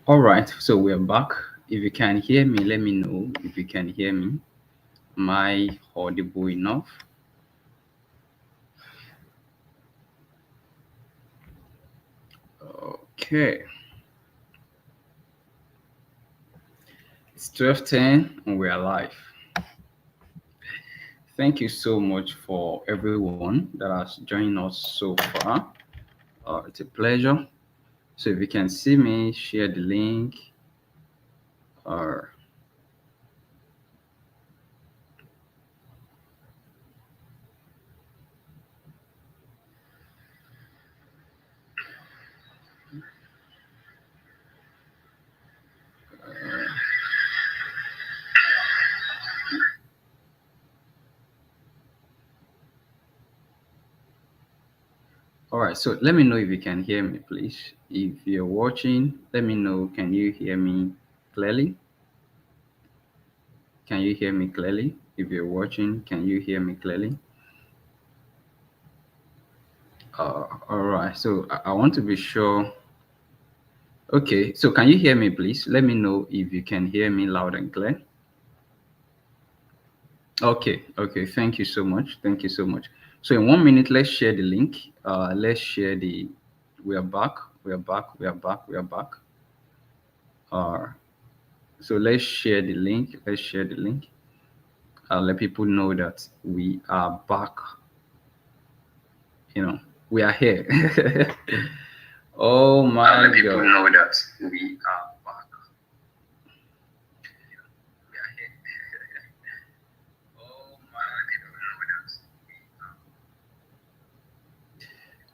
All right, so we're back. If you can hear me, let me know if you can hear me. Am I audible enough? Okay, it's 12:10 and we're live. Thank you so much for everyone that has joined us so far. It's a pleasure. So if you can see me, share the link. Or all right, so let me know if you can hear me, please. If you're watching, let me know. Can you hear me clearly? Can you hear me clearly? If you're watching, can you hear me clearly? All right. So I want to be sure. Okay. So can you hear me, please? Let me know if you can hear me loud and clear. Okay. Okay. Thank you so much. Thank you so much. So in 1 minute, let's share the link. Let's share the. We are back. We are back. We are back. We are back. Uh, so let's share the link. Let's share the link. Let people know that we are back. You know, we are here. Oh my let people God. know that we are back. We are here. Oh my, people know that we are.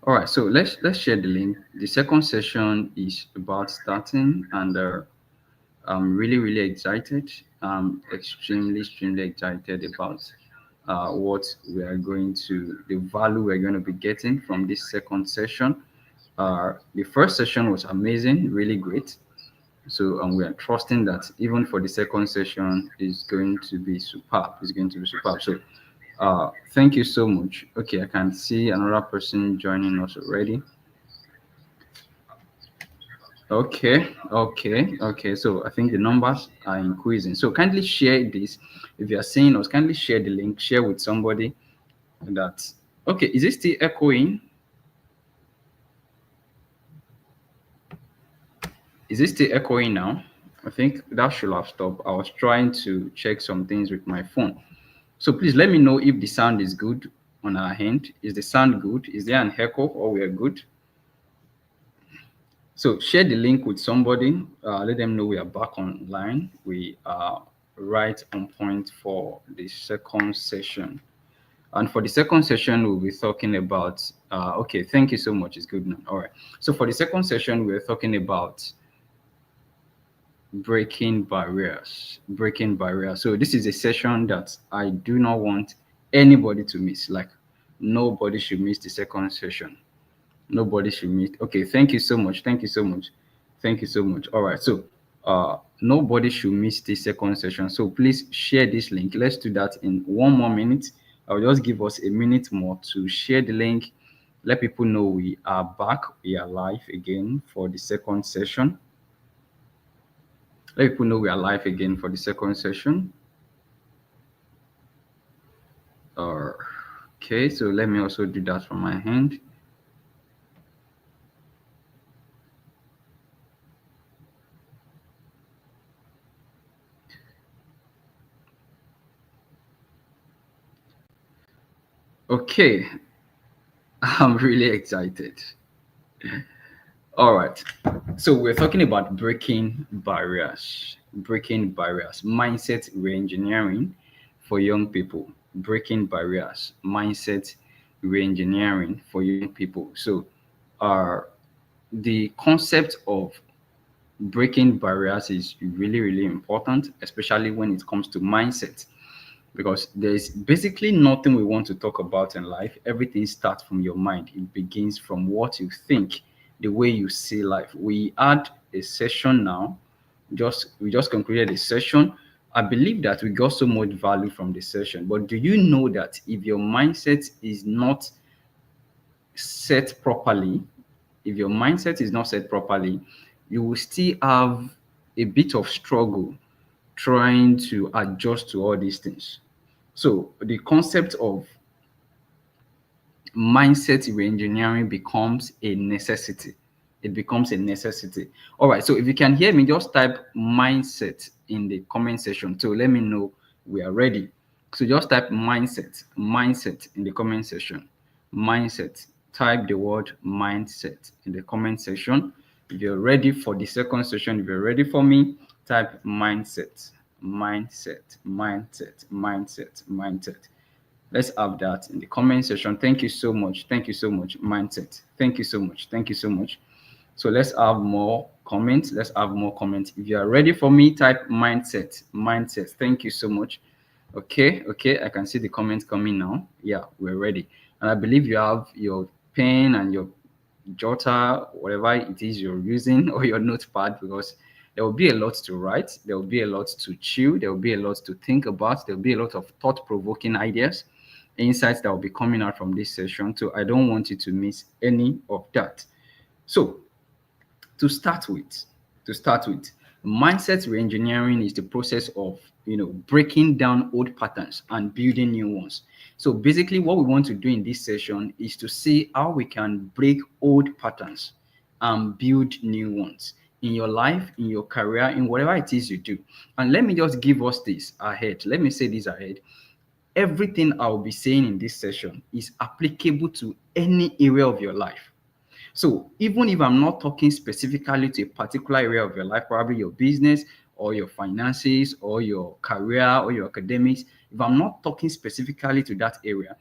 All right, so let's share the link. The second session is about starting, and I'm really excited. I'm extremely excited about what we are going to, the value we're going to be getting from this second session. The first session was amazing, really great. So we are trusting that even for the second session is going to be superb. It's going to be superb. So thank you so much. Okay, I can see another person joining us already. Okay. So I think the numbers are increasing. So kindly share this. If you are seeing us, kindly share the link, share with somebody that. Okay, is it still echoing? Is it still echoing now? I think that should have stopped. I was trying to check some things with my phone. So please let me know if the sound is good on our end. Is the sound good? Is there an echo or we are good? So share the link with somebody. Let them know we are back online. We are right on point for the second session. And for the second session, we'll be talking about. Okay, thank you so much. It's good now. All right. So for the second session, we're talking about breaking barriers. Breaking barriers. So this is a session that I do not want anybody to miss. Like nobody should miss the second session. Nobody should miss. Okay, thank you so much. Thank you so much. Thank you so much. All right. So nobody should miss the second session. So please share this link. Let's do that in 1 more minute. I'll just give us a minute more to share the link. Let people know we are back. We are live again for the second session. Let people know we are live again for the second session. Okay, so let me also do that from my hand. Okay, I'm really excited. All right. So we're talking about breaking barriers, mindset reengineering for young people, breaking barriers, mindset reengineering for young people. So, uh, the concept of breaking barriers is really important, especially when it comes to mindset, because there's basically nothing we want to talk about in life. Everything starts from your mind. It begins from what you think, the way you see life. We had a session now. We just concluded a session. I believe that we got so much value from the session. But do you know that if your mindset is not set properly, if your mindset is not set properly, you will still have a bit of struggle trying to adjust to all these things. So the concept of mindset reengineering becomes a necessity. It becomes a necessity. All right. So if you can hear me, just type mindset in the comment section. So let me know we are ready. So just type mindset in the comment section. Mindset. Type the word mindset in the comment section. If you're ready for the second session, if you're ready for me, type mindset. Let's have that in the comment section. Thank you so much. Thank you so much. Mindset. Thank you so much. Thank you so much. So let's have more comments. Let's have more comments. If you are ready for me, type mindset. Mindset. Thank you so much. Okay. Okay. I can see the comments coming now. Yeah, we're ready. And I believe you have your pen and your jotter, whatever it is you're using, or your notepad, because there will be a lot to write. There will be a lot to chew. There will be a lot to think about. There will be a lot of thought provoking ideas, insights that will be coming out from this session. So I don't want you to miss any of that. So to start with, to start with, mindset reengineering is the process of breaking down old patterns and building new ones. So basically, what we want to do in this session is to see how we can break old patterns and build new ones in your life, in your career, in whatever it is you do. And let me just give us this ahead. Let me say this ahead. Everything I'll be saying in this session is applicable to any area of your life. So even if I'm not talking specifically to a particular area of your life, probably your business or your finances or your career or your academics, if I'm not talking specifically to that area,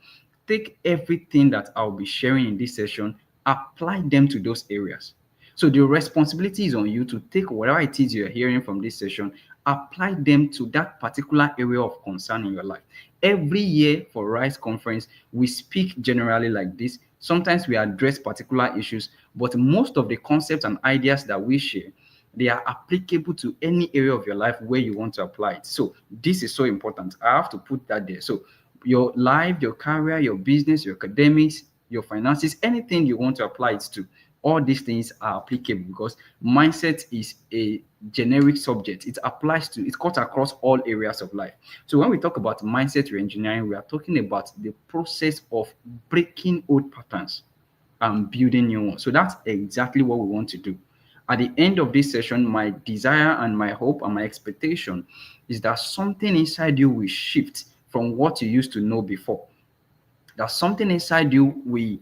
take everything that I'll be sharing in this session, apply them to those areas. So the responsibility is on you to take whatever it is you're hearing from this session, apply them to that particular area of concern in your life. Every year for Rise Conference, we speak generally like this. Sometimes we address particular issues, but most of the concepts and ideas that we share, they are applicable to any area of your life where you want to apply it. So this is so important. I have to put that there. So your life, your career, your business, your academics, your finances, anything you want to apply it to, all these things are applicable because mindset is a generic subject. It applies to, it cuts across all areas of life. So when we talk about mindset reengineering, we are talking about the process of breaking old patterns and building new ones. So that's exactly what we want to do. At the end of this session, my desire and my hope and my expectation is that something inside you will shift from what you used to know before. That something inside you will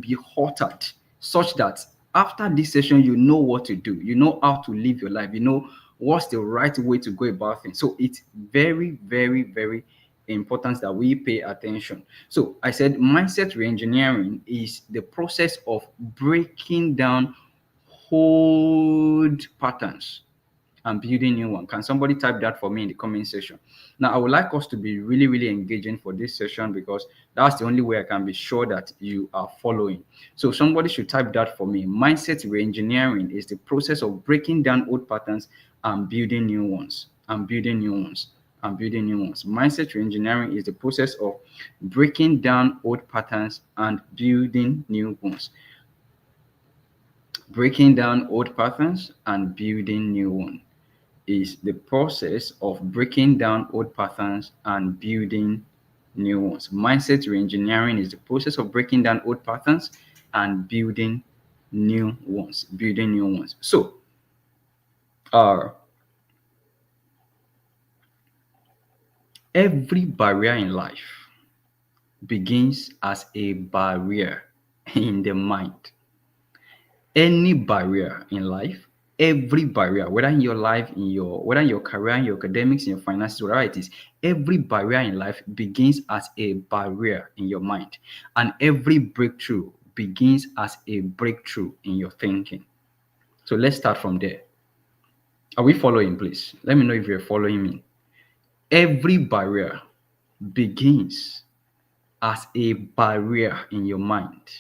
be altered such that after this session you know what to do, you know how to live your life, you know what's the right way to go about things. So it's very, very, very important that we pay attention. So I said mindset reengineering is the process of breaking down old patterns and building new one. Can somebody type that for me in the comment section? Now, I would like us to be really, really engaging for this session because that's the only way I can be sure that you are following. So somebody should type that for me. Mindset reengineering is the process of breaking down old patterns and building new ones. And building new ones. And building new ones. Mindset reengineering is the process of breaking down old patterns and building new ones. Breaking down old patterns and building new ones is the process of breaking down old patterns and building new ones. Mindset reengineering is the process of breaking down old patterns and building new ones. Building new ones. So, uh, every barrier in life begins as a barrier in the mind. Any barrier in life, every barrier, whether in your life, whether in your career, in your academics, in your finances, whatever it is, every barrier in life begins as a barrier in your mind, and every breakthrough begins as a breakthrough in your thinking. So let's start from there. Are we following, please? Let me know if you're following me. Every barrier begins as a barrier in your mind,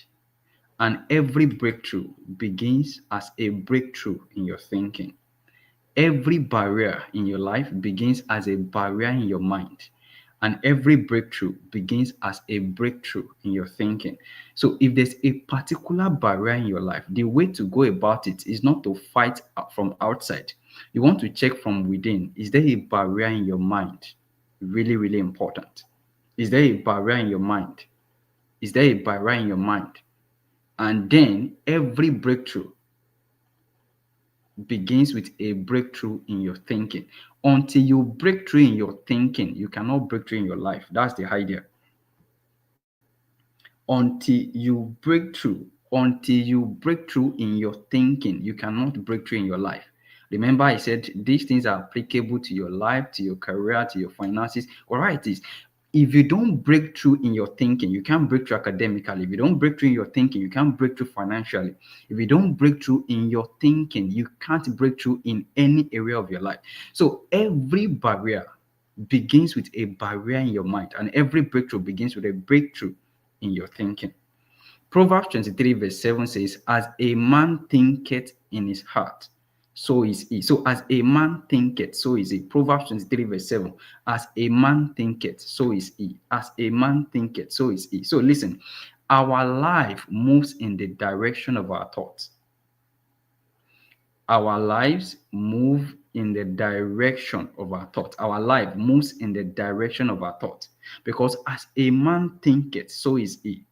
and every breakthrough begins as a breakthrough in your thinking. Every barrier in your life begins as a barrier in your mind, And every breakthrough begins as a breakthrough in your thinking. So if there's a particular barrier in your life, the way to go about it is not to fight from outside. You want to check from within. Is there a barrier in your mind? Really, really important. Is there a barrier in your mind? Is there a barrier in your mind? And then every breakthrough begins with a breakthrough in your thinking. Until you break through in your thinking, you cannot break through in your life. That's the idea. Until you break through in your thinking, you cannot break through in your life. Remember, I said these things are applicable to your life, to your career, to your finances. All right, it is. If you don't break through in your thinking, you can't break through academically. If you don't break through in your thinking, you can't break through financially. If you don't break through in your thinking, you can't break through in any area of your life. So every barrier begins with a barrier in your mind, and every breakthrough begins with a breakthrough in your thinking. Proverbs 23, verse 7 says, as a man thinketh in his heart, so is he. So, as a man thinketh, so is he. Proverbs 23, verse 7. As a man thinketh, so is he. As a man thinketh, so is he. So, listen, our life moves in the direction of our thoughts. Our lives move in the direction of our thoughts. Our life moves in the direction of our thoughts. Because as a man thinketh, so is he.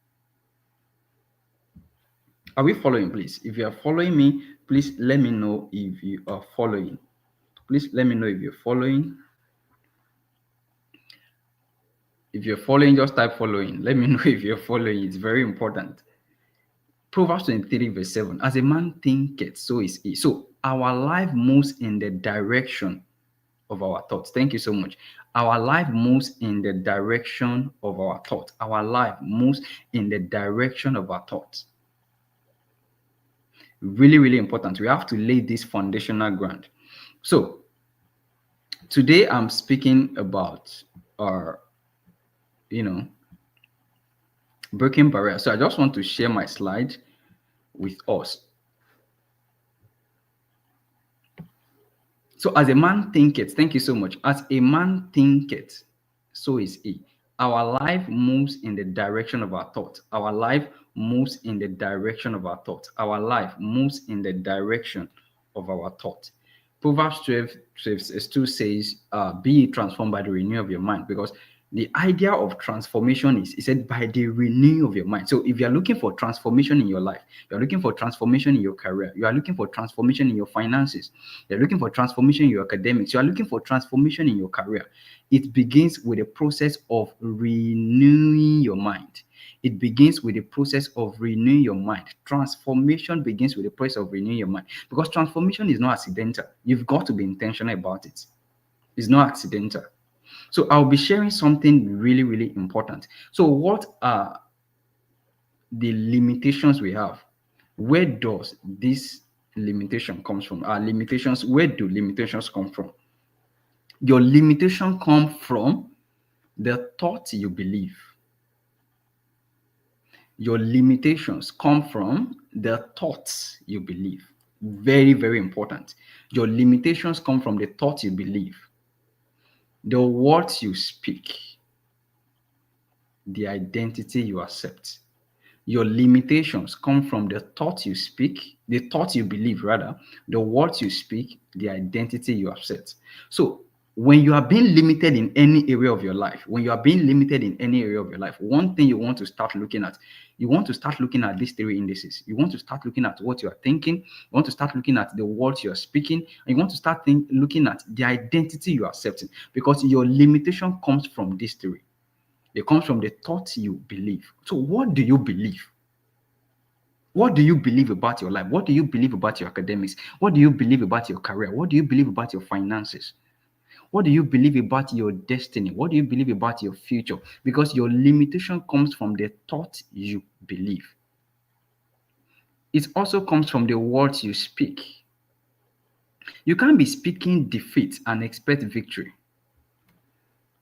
Are we following, please? If you are following me, please let me know if you are following. Please let me know if you're following. If you're following, just type following. Let me know if you're following. It's very important. Proverbs 23, verse 7. As a man thinketh, so is he. So our life moves in the direction of our thoughts. Thank you so much. Our life moves in the direction of our thoughts. Our life moves in the direction of our thoughts. Really, really important. We have to lay this foundational ground. So today I'm speaking about our, breaking barriers. So I just want to share my slide with us. So as a man thinketh, thank you so much. As a man thinketh, so is he. Our life moves in the direction of our thoughts. Our life moves in the direction of our thoughts. Our life moves in the direction of our thoughts. Proverbs 12:2 says, be transformed by the renewal of your mind. Because the idea of transformation is, it said, by the renewal of your mind. So if you're looking for transformation in your life, you're looking for transformation in your career, you are looking for transformation in your finances, you're looking for transformation in your academics, you are looking for transformation in your career, it begins with a process of renewing your mind. It begins with the process of renewing your mind. Transformation begins with the process of renewing your mind, because transformation is not accidental. You've got to be intentional about it. It's not accidental. So I'll be sharing something really, really important. So what are the limitations we have? Where does this limitation comes from? Our limitations, where do limitations come from? Your limitation come from the thoughts you believe. Your limitations come from the thoughts you believe. Very, very important. Your limitations come from the thoughts you believe, the words you speak, the identity you accept. Your limitations come from the thoughts you speak, the thoughts you believe, rather, the words you speak, the identity you accept. So when you are being limited in any area of your life, one thing you want to start looking at, you want to start looking at these three indices. You want to start looking at what you are thinking, you want to start looking at the words you are speaking, and you want to start looking at the identity you are accepting, because your limitation comes from these three. It comes from the thoughts you believe. So what do you believe? What do you believe about your life? What do you believe about your academics? What do you believe about your career? What do you believe about your finances? What do you believe about your destiny? What do you believe about your future? Because your limitation comes from the thoughts you believe. It also comes from the words you speak. You can't be speaking defeat and expect victory.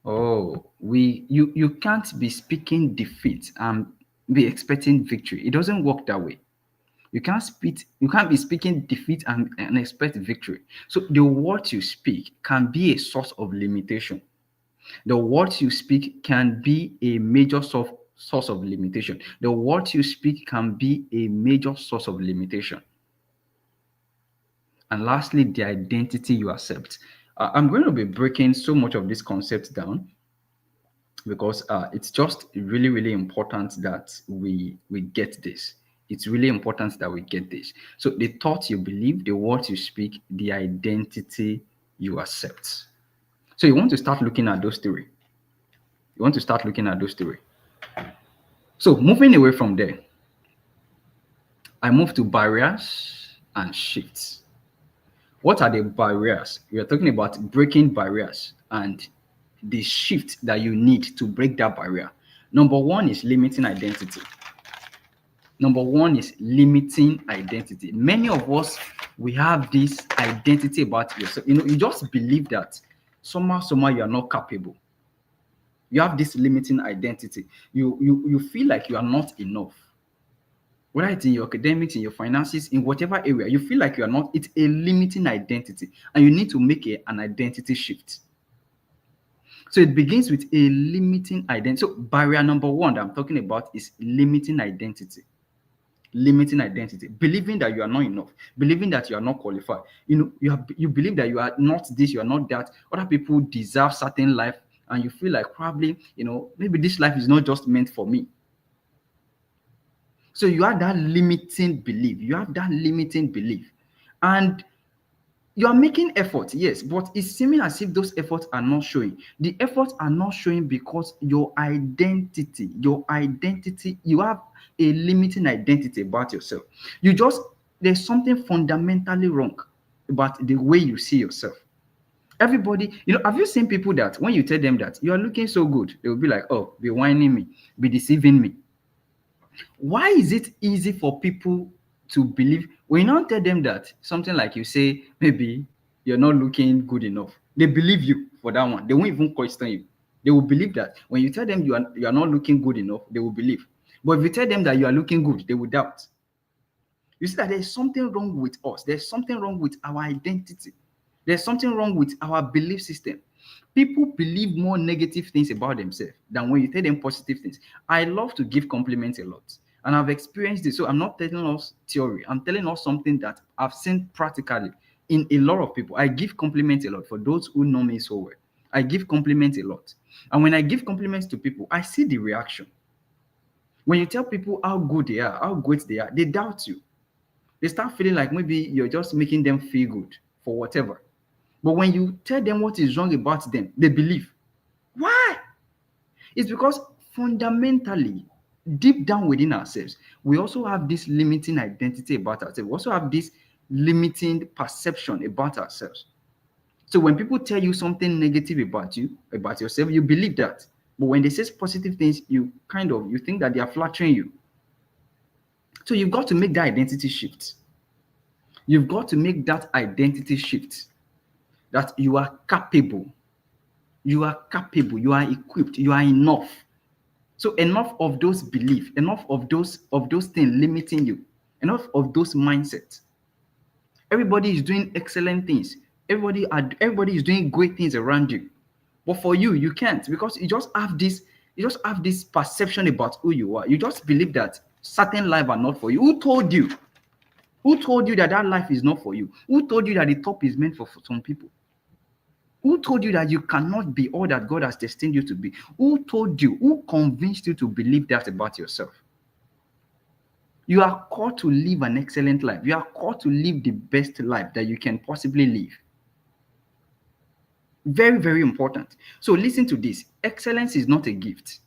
You can't be speaking defeat and be expecting victory. It doesn't work that way. You can't be speaking defeat and expect victory. So the words you speak can be a source of limitation. The words you speak can be a major source of limitation. The words you speak can be a major source of limitation. And lastly, the identity you accept. I'm going to be breaking so much of this concept down because it's just really, really important that we get this. It's really important that we get this. So the thoughts you believe, the words you speak, the identity you accept. So you want to start looking at those three. You want to start looking at those three. So moving away from there, I move to barriers and shifts. What are the barriers? We are talking about breaking barriers and the shift that you need to break that barrier. Number one is limiting identity. Number one is limiting identity. Many of us, we have this identity about yourself. You just believe that somehow you are not capable. You have this limiting identity. You feel like you are not enough. Whether it's in your academics, in your finances, in whatever area, you feel like you are not, it's a limiting identity. And you need to make an identity shift. So it begins with a limiting identity. So barrier number one that I'm talking about is limiting identity. Limiting identity, believing that you are not enough, believing that you are not qualified. You believe that you are not this, you are not that. Other people deserve certain life, and you feel like probably, maybe this life is not just meant for me. So you have that limiting belief. You have that limiting belief, and you are making effort, yes, but it's seeming as if those efforts are not showing. The efforts are not showing because you have a limiting identity about yourself. There's something fundamentally wrong about the way you see yourself. Everybody, have you seen people that when you tell them that you are looking so good, they will be like, oh, be whining me, be deceiving me. Why is it easy for people to believe when you don't tell them that something like you say, maybe you're not looking good enough? They believe you for that one. They won't even question you. They will believe that when you tell them you are not looking good enough, they will believe. But if you tell them that you are looking good, they will doubt. You see that there's something wrong with us. There's something wrong with our identity. There's something wrong with our belief system. People believe more negative things about themselves than when you tell them positive things. I love to give compliments a lot, and I've experienced this. So I'm not telling us theory. I'm telling us something that I've seen practically in a lot of people. I give compliments a lot. For those who know me so well, I give compliments a lot. And when I give compliments to people, I see the reaction. When you tell people how good they are, how great they are, they doubt you. They start feeling like maybe you're just making them feel good for whatever. But when you tell them what is wrong about them, they believe. Why? It's because fundamentally, deep down within ourselves, we also have this limiting identity about ourselves. We also have this limiting perception about ourselves. So when people tell you something negative about you, about yourself, you believe that. But when they say positive things, you think that they are flattering you. So you've got to make that identity shift. You've got to make that identity shift that you are capable. You are capable. You are equipped. You are enough. So enough of those beliefs, enough of those things limiting you, enough of those mindsets. Everybody is doing excellent things. Everybody is doing great things around you. But for you, you can't because you just have this perception about who you are. You just believe that certain life are not for you. Who told you? Who told you that life is not for you? Who told you that the top is meant for some people? Who told you that you cannot be all that God has destined you to be? Who told you? Who convinced you to believe that about yourself? You are called to live an excellent life. You are called to live the best life that you can possibly live. Very, very important. So listen to this. Excellence is not a gift.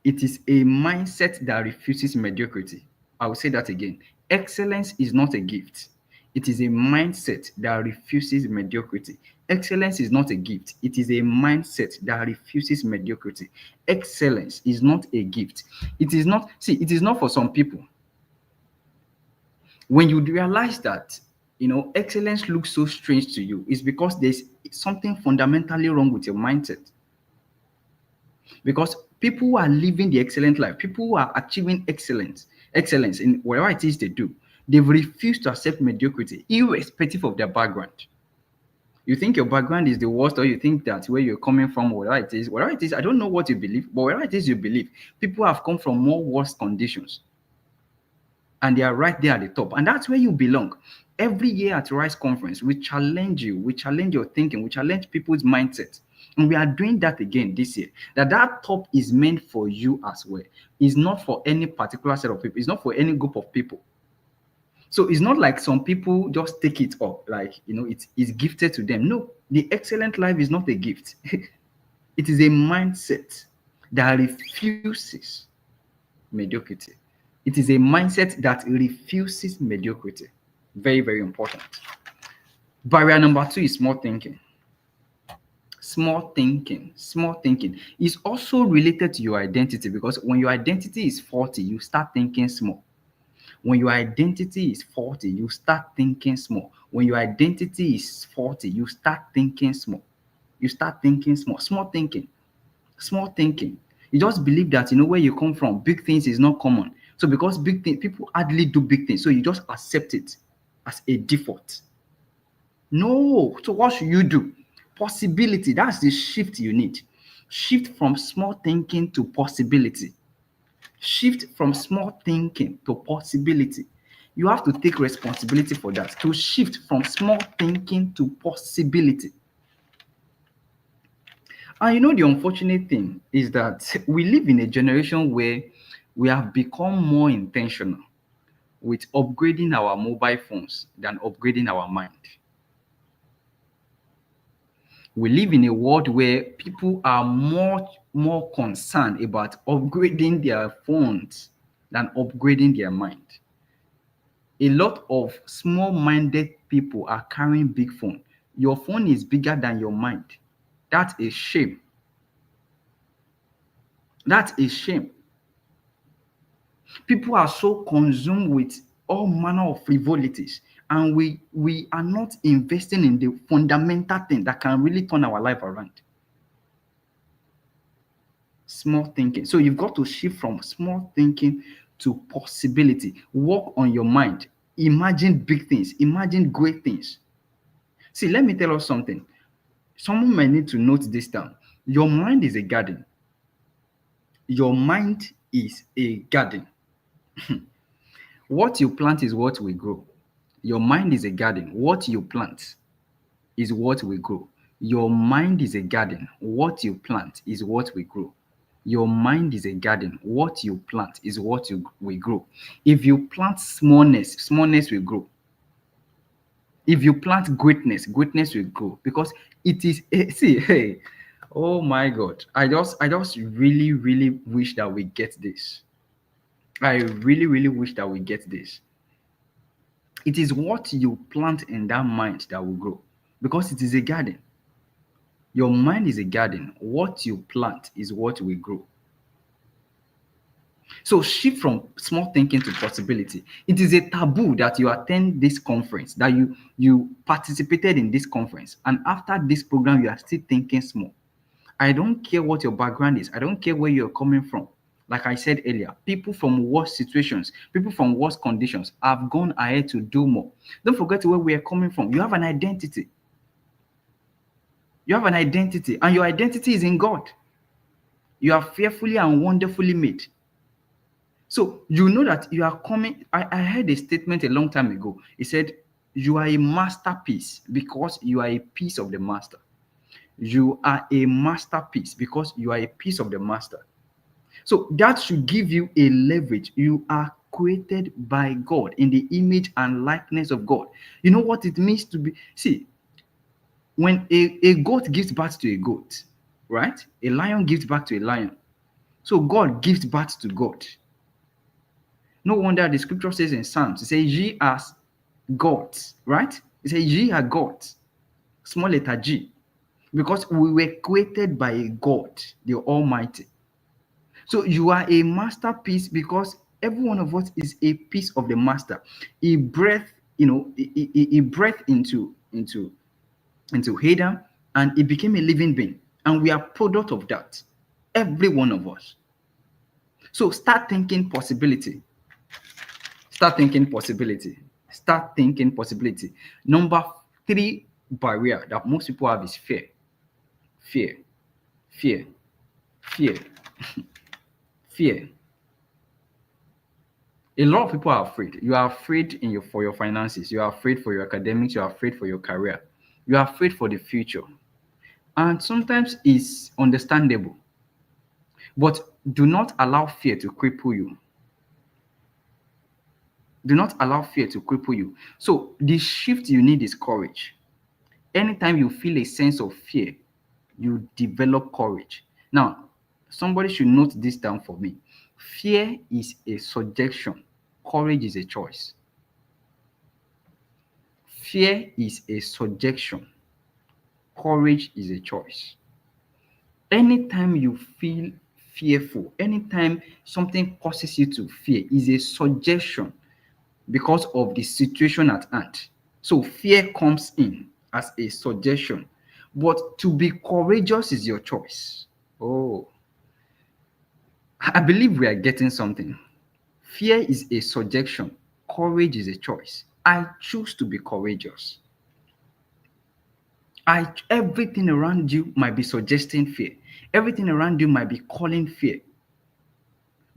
It is a mindset that refuses mediocrity. I will say that again. Excellence is not a gift. It is a mindset that refuses mediocrity. Excellence is not a gift. It is a mindset that refuses mediocrity. Excellence is not a gift. It is not for some people. When you realize that, excellence looks so strange to you, it's because there's something fundamentally wrong with your mindset. Because people who are living the excellent life, people who are achieving excellence in whatever it is they do, they've refused to accept mediocrity, irrespective of their background. You think your background is the worst, or you think that where you're coming from, whatever it is, I don't know what you believe, but whatever it is you believe, people have come from more worse conditions and they are right there at the top. And that's where you belong. Every year at Rise Conference, we challenge you, we challenge your thinking, we challenge people's mindset. And we are doing that again this year. That top is meant for you as well. It's not for any particular set of people, it's not for any group of people. So it's not like some people just take it up, like it's gifted to them. No, the excellent life is not a gift. It is a mindset that refuses mediocrity. It is a mindset that refuses mediocrity. Very, very important. Barrier number 2 is small thinking. Small thinking. Small thinking is also related to your identity, because when your identity is faulty, you start thinking small. When your identity is faulty, you start thinking small. When your identity is faulty, you start thinking small. You start thinking small. Small thinking. Small thinking. You just believe that where you come from, big things is not common. So because big things, people hardly do big things, so you just accept it as a default. No. So what should you do? Possibility. That's the shift you need. Shift from small thinking to possibility. Shift from small thinking to possibility. You have to take responsibility for that, to shift from small thinking to possibility. And the unfortunate thing is that we live in a generation where we have become more intentional with upgrading our mobile phones than upgrading our mind. We live in a world where people are much more concerned about upgrading their phones than upgrading their mind. A lot of small-minded people are carrying big phone. Your phone is bigger than your mind. That's a shame. That's a shame. People are so consumed with all manner of frivolities, and we are not investing in the fundamental thing that can really turn our life around. Small thinking. So you've got to shift from small thinking to possibility. Work on your mind. Imagine big things. Imagine great things. See, let me tell us something. Someone might need to note this down. Your mind is a garden. Your mind is a garden. What you plant is what will grow. Your mind is a garden. What you plant is what will grow. Your mind is a garden. What you plant is what will grow. Your mind is a garden. What you plant is what you will grow. If you plant smallness, smallness will grow. If you plant greatness, greatness will grow, because it is see, hey, oh my God. I just really, really wish that we get this. I really, really wish that we get this. It is what you plant in that mind that will grow, because it is a garden. Your mind is a garden. What you plant is what will grow. So shift from small thinking to possibility. It is a taboo that you attend this conference, that you participated in this conference, and after this program you are still thinking small. I don't care what your background is. I don't care where you're coming from. Like I said earlier, people from worse situations, people from worse conditions have gone ahead to do more. Don't forget where we are coming from. You have an identity. You have an identity, and your identity is in God. You are fearfully and wonderfully made. So you know that you are coming. I heard a statement a long time ago. It said, you are a masterpiece because you are a piece of the master. You are a masterpiece because you are a piece of the master. So that should give you a leverage. You are created by God in the image and likeness of God. You know what it means to be. See, when a goat gives birth to a goat, right? A lion gives birth to a lion. So God gives birth to God. No wonder the scripture says in Psalms, it says, ye are gods, right? It says, ye are gods, small letter G, because we were created by a God, the Almighty. So you are a masterpiece because every one of us is a piece of the master. He breathed, he breathed into Adam, and he became a living being. And we are product of that. Every one of us. So start thinking possibility. Start thinking possibility. Start thinking possibility. Number 3 barrier that most people have is fear. Fear, fear, fear, fear. A lot of people are afraid. You are afraid for your finances. You are afraid for your academics. You are afraid for your career. You are afraid for the future. And sometimes it's understandable. But do not allow fear to cripple you. Do not allow fear to cripple you. So the shift you need is courage. Anytime you feel a sense of fear, you develop courage. Now, somebody should note this down for me. Fear is a suggestion, courage is a choice. Fear is a suggestion, courage is a choice. Anytime you feel fearful, anytime something causes you to fear, is a suggestion because of the situation at hand. So fear comes in as a suggestion, but to be courageous is your choice. Oh, I believe we are getting something. Fear is a suggestion, courage is a choice. I choose to be courageous. Everything around you might be suggesting fear. Everything around you might be calling fear.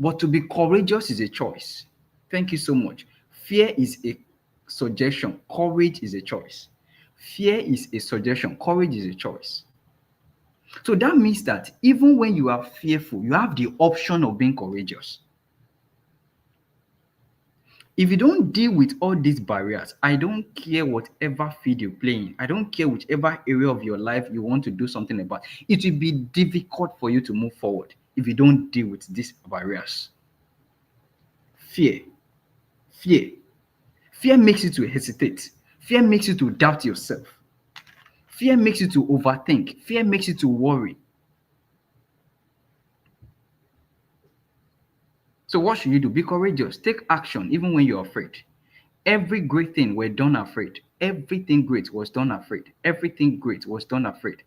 But to be courageous is a choice. Thank you so much. Fear is a suggestion, courage is a choice. Fear is a suggestion, courage is a choice. So that means that even when you are fearful, you have the option of being courageous. If you don't deal with all these barriers, I don't care whatever field you're playing, I don't care whichever area of your life you want to do something about, it will be difficult for you to move forward if you don't deal with these barriers. Fear. Fear. Fear makes you to hesitate. Fear makes you to doubt yourself. Fear makes you to overthink. Fear makes you to worry. So what should you do? Be courageous. Take action even when you're afraid. Every great thing were done afraid. Everything great was done afraid. Everything great was done afraid.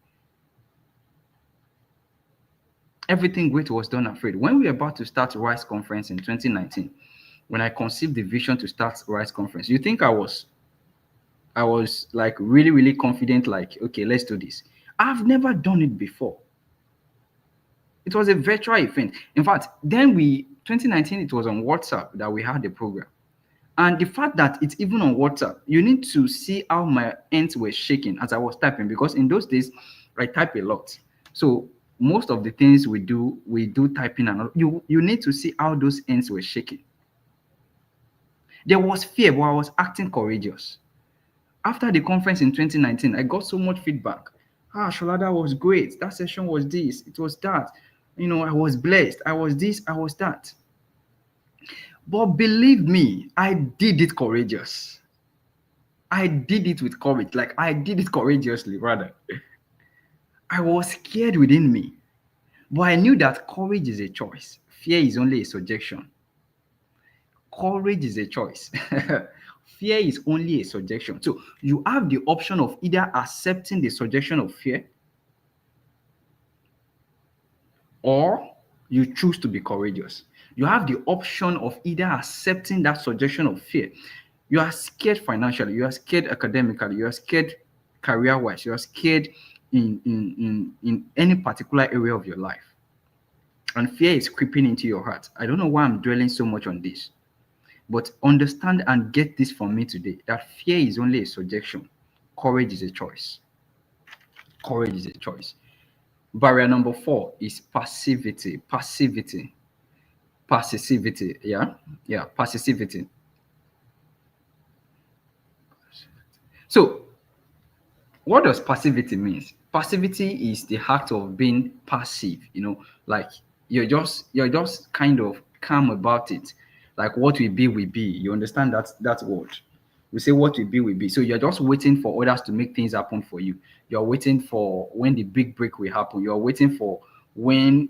Everything great was done afraid. When we were about to start Rise Conference in 2019, when I conceived the vision to start Rise Conference, you think I was like really, really confident, like, okay, let's do this. I've never done it before. It was a virtual event. In fact, 2019, it was on WhatsApp that we had the program. And the fact that it's even on WhatsApp, you need to see how my hands were shaking as I was typing, because in those days, I type a lot. So most of the things we do typing, and you need to see how those hands were shaking. There was fear, but I was acting courageous. After the conference in 2019, I got so much feedback. Shola, that was great. That session was this, it was that. I was blessed. I was this, I was that. But believe me, I did it courageous. I did it with courage. Like, I did it courageously, rather. I was scared within me. But I knew that courage is a choice. Fear is only a suggestion. Courage is a choice. Fear is only a suggestion. So you have the option of either accepting the suggestion of fear, or you choose to be courageous. You have the option of either accepting that suggestion of fear. You are scared financially, you are scared academically, you are scared career-wise, you are scared in any particular area of your life. And fear is creeping into your heart. I don't know why I'm dwelling so much on this. But understand and get this from me today, that fear is only a suggestion. Courage is a choice. Courage is a choice. Barrier number 4 is passivity. Passivity. Passivity. Yeah. Yeah. Passivity. So, what does passivity mean? Passivity is the act of being passive, like you're just kind of calm about it. Like, what will be will be. You understand that word? We say what will be. So you're just waiting for others to make things happen for you. You're waiting for when the big break will happen. You're waiting for when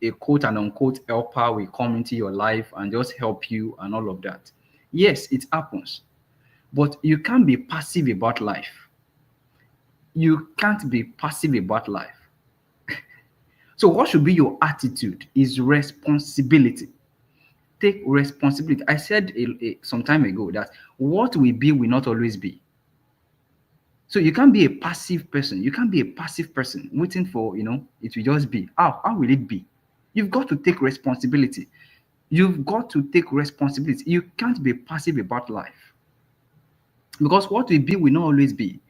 a quote and unquote helper will come into your life and just help you and all of that. Yes, it happens. But you can't be passive about life. You can't be passive about life. So what should be your attitude is responsibility. Take responsibility. I said some time ago that what will be will not always be. So you can't be a passive person. You can't be a passive person waiting for, it will just be. How will it be? You've got to take responsibility. You've got to take responsibility. You can't be passive about life. Because what will be will not always be.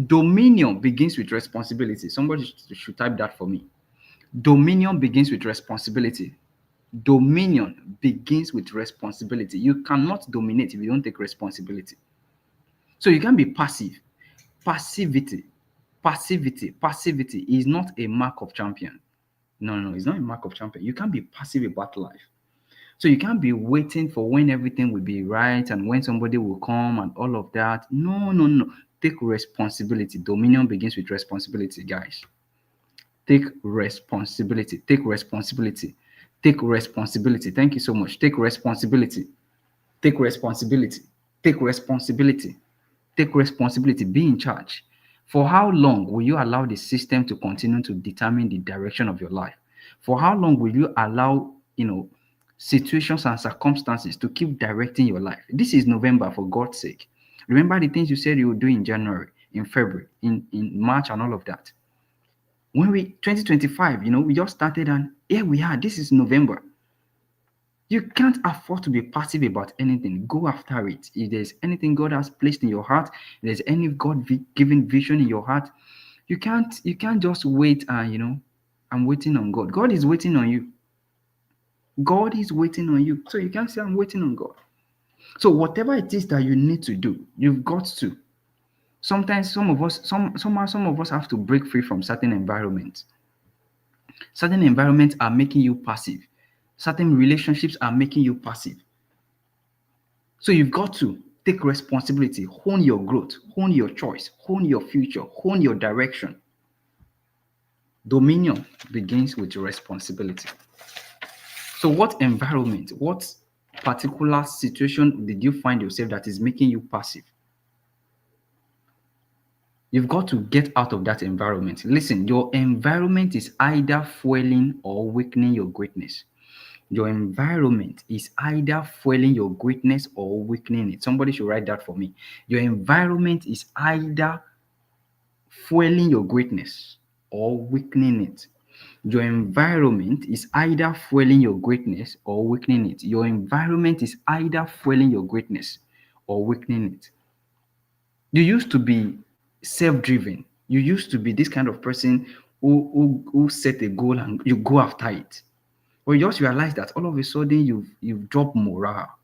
Dominion begins with responsibility. Somebody should type that for me. Dominion begins with responsibility. Dominion begins with responsibility. You cannot dominate if you don't take responsibility. So you can't be passive. Passivity, passivity is not a mark of champion. No, no, it's not a mark of champion. You can't be passive about life. So you can't be waiting for when everything will be right and when somebody will come and all of that. No, no, no. Take responsibility. Dominion begins with responsibility, guys. Take responsibility. Take responsibility. Take responsibility. Thank you so much. Take responsibility. Take responsibility. Take responsibility. Take responsibility. Be in charge. For how long will you allow the system to continue to determine the direction of your life? For how long will you allow, situations and circumstances to keep directing your life? This is November, for God's sake. Remember the things you said you would do in January, in February, in March, and all of that. When we 2025, we just started and here we are. This is November. You can't afford to be passive about anything. Go after it. If there's anything God has placed in your heart, if there's any God-given vision in your heart, you can't just wait and I'm waiting on God. God is waiting on you. God is waiting on you. So you can't say I'm waiting on God. So whatever it is that you need to do, you've got to. Sometimes some of us have to break free from certain environments. Certain environments are making you passive. Certain relationships are making you passive. So you've got to take responsibility, hone your growth, hone your choice, hone your future, hone your direction. Dominion begins with responsibility. So what environment, what particular situation did you find yourself that is making you passive? You've got to get out of that environment. Listen, your environment is either fueling or weakening your greatness. Your environment is either fueling your greatness or weakening it. Somebody should write that for me. Your environment is either fueling your greatness or weakening it. Your environment is either fueling your greatness or weakening it. Your environment is either fueling your greatness or weakening it. You used to be self-driven. You used to be this kind of person who set a goal and you go after it. But you just realize that all of a sudden you've dropped morale.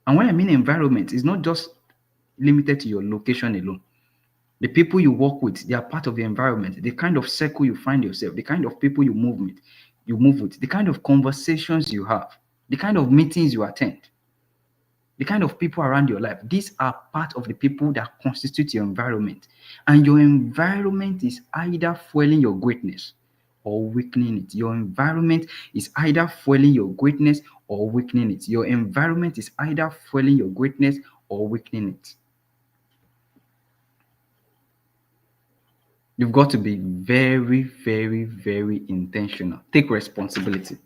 And when I mean environment, it's not just limited to your location alone. The people you work with, they are part of the environment. The kind of circle you find yourself, the kind of people you move with, the kind of conversations you have, the kind of meetings you attend, the kind of people around your life. These are part of the people that constitute your environment. And your environment is either fueling your greatness or weakening it. Your environment is either fueling your greatness or weakening it. Your environment is either fueling your greatness or weakening it. You've got to be very, very, very intentional. Take responsibility.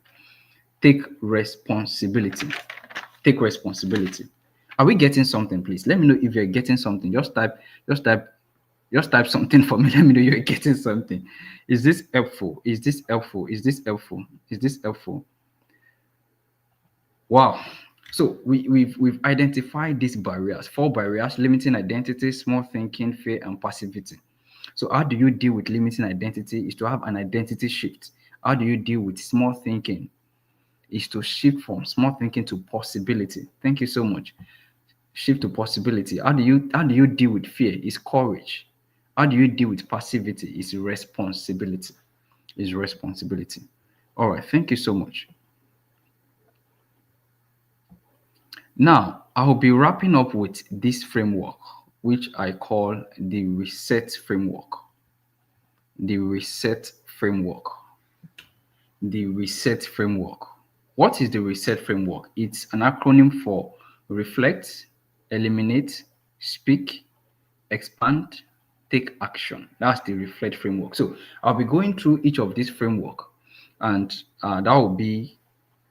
Take responsibility. Take responsibility. Are we getting something, please? Let me know if you're getting something. Just type something for me. Let me know you're getting something. Is this helpful? Is this helpful? Is this helpful? Is this helpful? Wow. So we've identified these barriers, 4 barriers: limiting identity, small thinking, fear, and passivity. So how do you deal with limiting identity? Is to have an identity shift. How do you deal with small thinking? Is to shift from small thinking to possibility. Thank you so much. Shift to possibility. How do you deal with fear? Is courage. How do you deal with passivity? Is responsibility. Is responsibility. All right. Thank you so much. Now, I will be wrapping up with this framework, which I call the reset framework. The reset framework. The reset framework. What is the reset framework? It's an acronym for reflect, eliminate, speak, expand, take action. That's the reflect framework. So I'll be going through each of these framework, and that will be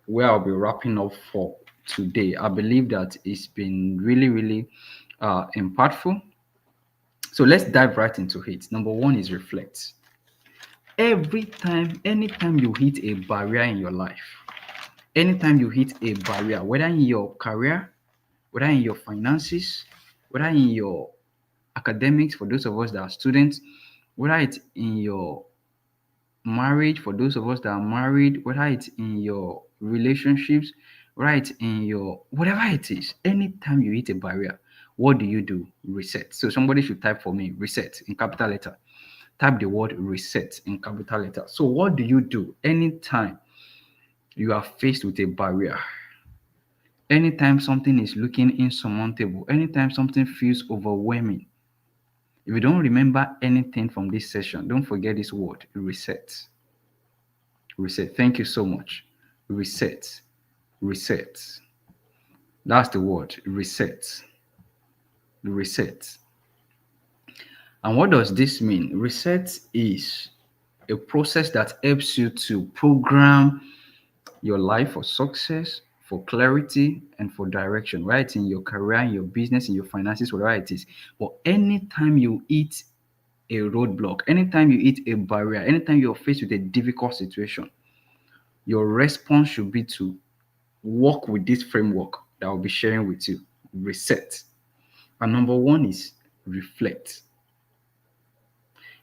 where I'll be wrapping up for today. I believe that it's been really, really impactful. So let's dive right into it. Number one is reflect. Every time, anytime you hit a barrier in your life, anytime you hit a barrier, whether in your career, whether in your finances, whether in your academics, for those of us that are students, whether it's in your marriage, for those of us that are married, whether it's in your relationships, whether it's in your whatever it is, anytime you hit a barrier, what do? Reset. So somebody should type for me reset in capital letter. Type the word reset in capital letter. So what do you do anytime you are faced with a barrier? Anytime something is looking insurmountable, anytime something feels overwhelming, if you don't remember anything from this session, don't forget this word reset. Reset. Thank you so much. Reset. Reset. That's the word reset. Reset. And what does this mean? Reset is a process that helps you to program your life for success, for clarity, and for direction, right? In your career, in your business, in your finances, whatever it is. But anytime you hit a roadblock, anytime you hit a barrier, anytime you're faced with a difficult situation, your response should be to work with this framework that I'll be sharing with you. Reset. And number one is reflect.